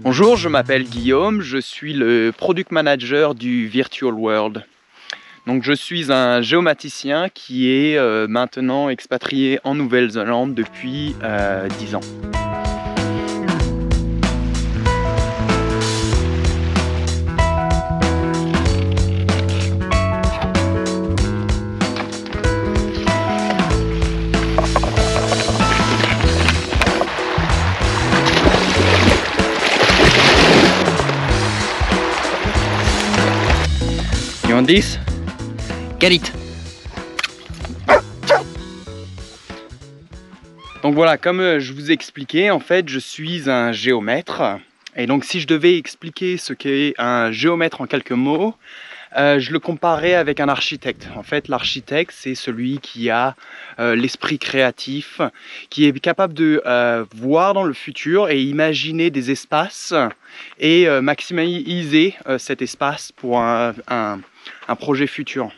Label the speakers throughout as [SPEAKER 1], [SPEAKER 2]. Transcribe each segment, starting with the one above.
[SPEAKER 1] Bonjour, je m'appelle Guillaume, je suis le Product Manager du Virtual World. Donc je suis un géomaticien qui est maintenant expatrié en Nouvelle-Zélande depuis 10 ans. You want this? Get it! Donc voilà, comme je vous ai expliqué, en fait, je suis un géomètre. Et donc si je devais expliquer ce qu'est un géomètre en quelques mots, je le comparais avec un architecte. En fait, l'architecte, c'est celui qui a l'esprit créatif, qui est capable de voir dans le futur et imaginer des espaces et maximiser cet espace pour un projet futur.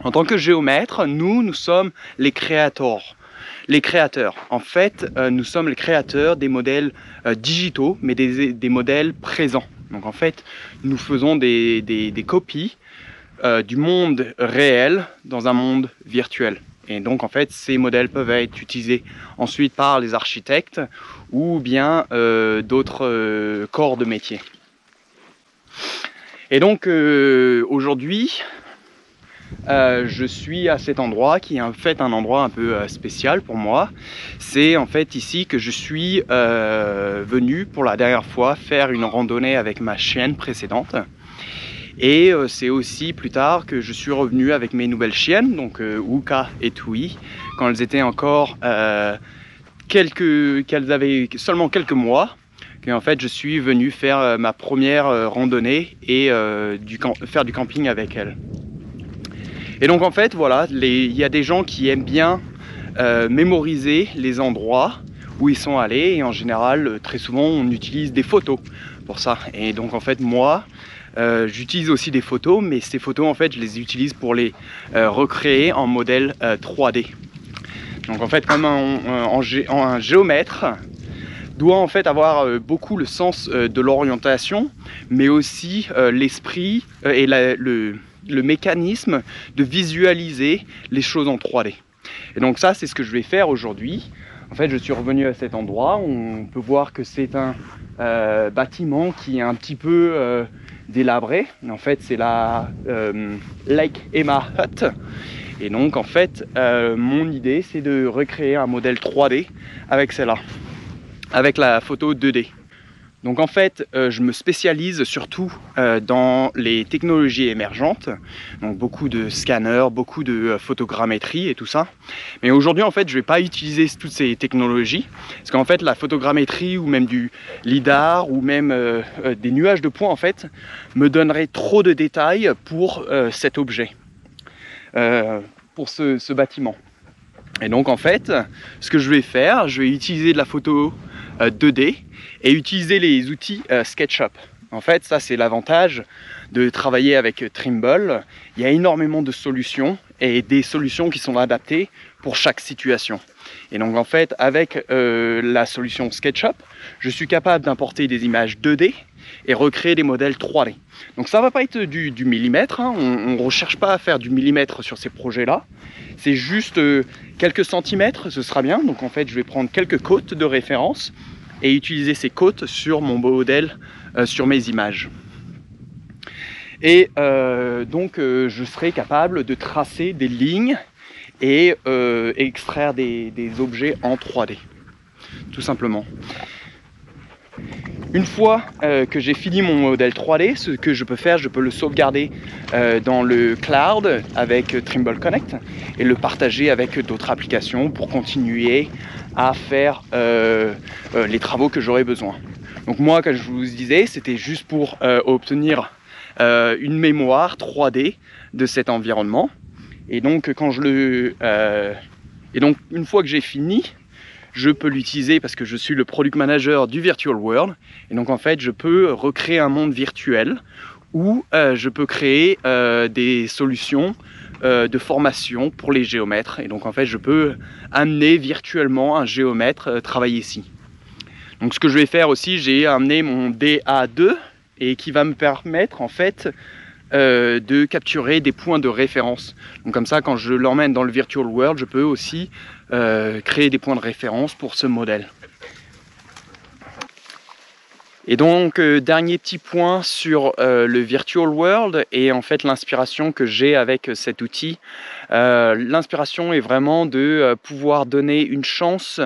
[SPEAKER 1] En tant que géomètre, nous sommes les créateurs. Les créateurs, en fait, nous sommes les créateurs des modèles digitaux, mais des modèles présents. Donc en fait, nous faisons des copies du monde réel dans un monde virtuel. Et donc en fait, ces modèles peuvent être utilisés ensuite par les architectes ou bien d'autres corps de métier. Et donc aujourd'hui, je suis à cet endroit qui est en fait un endroit un peu spécial pour moi. C'est en fait ici que je suis venu pour la dernière fois faire une randonnée avec ma chienne précédente. Et c'est aussi plus tard que je suis revenu avec mes nouvelles chiennes, donc Uka et Tui, quand elles étaient encore qu'elles avaient seulement quelques mois. Et en fait, je suis venu faire ma première randonnée et faire du camping avec elles. Et donc en fait, voilà, il y a des gens qui aiment bien mémoriser les endroits où ils sont allés. Et en général, très souvent, on utilise des photos pour ça. Et donc en fait, moi, j'utilise aussi des photos, mais ces photos, en fait, je les utilise pour les recréer en modèle 3D. Donc en fait, comme un géomètre doit en fait avoir beaucoup le sens de l'orientation, mais aussi l'esprit et le mécanisme de visualiser les choses en 3D. Et donc ça, c'est ce que je vais faire aujourd'hui. En fait, je suis revenu à cet endroit. On peut voir que c'est un bâtiment qui est un petit peu délabré. En fait, c'est la Lake Emma Hut. Et donc, en fait, mon idée, c'est de recréer un modèle 3D avec celle-là, avec la photo 2D. Donc en fait, je me spécialise surtout dans les technologies émergentes, donc beaucoup de scanners, beaucoup de photogrammétrie et tout ça. Mais aujourd'hui, en fait, je ne vais pas utiliser toutes ces technologies, parce qu'en fait, la photogrammétrie ou même du lidar ou même des nuages de points, en fait, me donnerait trop de détails pour cet objet, pour ce bâtiment. Et donc en fait, ce que je vais faire, je vais utiliser de la photo 2D et utiliser les outils SketchUp. En fait, ça c'est l'avantage de travailler avec Trimble. Il y a énormément de solutions et des solutions qui sont adaptées pour chaque situation. Et donc en fait, avec la solution SketchUp, je suis capable d'importer des images 2D et recréer des modèles 3D. Donc ça ne va pas être du millimètre, hein. On ne recherche pas à faire du millimètre sur ces projets-là. C'est juste quelques centimètres, ce sera bien. Donc en fait, je vais prendre quelques côtes de référence et utiliser ces côtes sur mon modèle, sur mes images. Et donc je serai capable de tracer des lignes et extraire des objets en 3D, tout simplement. Une fois que j'ai fini mon modèle 3D, ce que je peux faire, je peux le sauvegarder dans le cloud avec Trimble Connect et le partager avec d'autres applications pour continuer à faire les travaux que j'aurai besoin. Donc moi, comme je vous disais, c'était juste pour obtenir une mémoire 3D de cet environnement. Et donc, une fois que j'ai fini, je peux l'utiliser parce que je suis le product manager du Virtual World. Et donc en fait, je peux recréer un monde virtuel où je peux créer des solutions de formation pour les géomètres. Et donc en fait, je peux amener virtuellement un géomètre travailler ici. Donc ce que je vais faire aussi, j'ai amené mon DA2 et qui va me permettre en fait de capturer des points de référence. Donc comme ça, quand je l'emmène dans le Virtual World, je peux aussi créer des points de référence pour ce modèle. Et donc, dernier petit point sur le Virtual World et en fait l'inspiration que j'ai avec cet outil. L'inspiration est vraiment de pouvoir donner une chance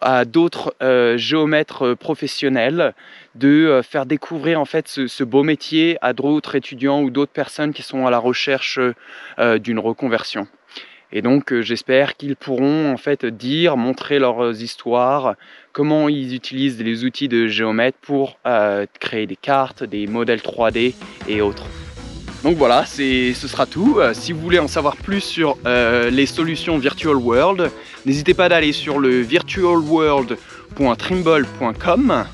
[SPEAKER 1] à d'autres géomètres professionnels de faire découvrir en fait ce beau métier à d'autres étudiants ou d'autres personnes qui sont à la recherche d'une reconversion. Et donc j'espère qu'ils pourront en fait montrer leurs histoires, comment ils utilisent les outils de géomètre pour créer des cartes, des modèles 3D et autres. Donc voilà, ce sera tout. Si vous voulez en savoir plus sur les solutions Virtual World, n'hésitez pas d'aller sur le virtualworld.trimble.com.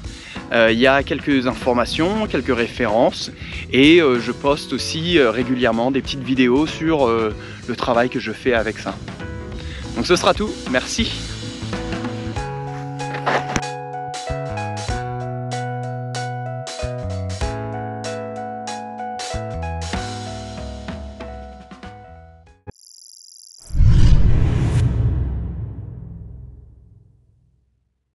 [SPEAKER 1] Il y a quelques informations, quelques références et je poste aussi régulièrement des petites vidéos sur le travail que je fais avec ça. Donc ce sera tout, merci.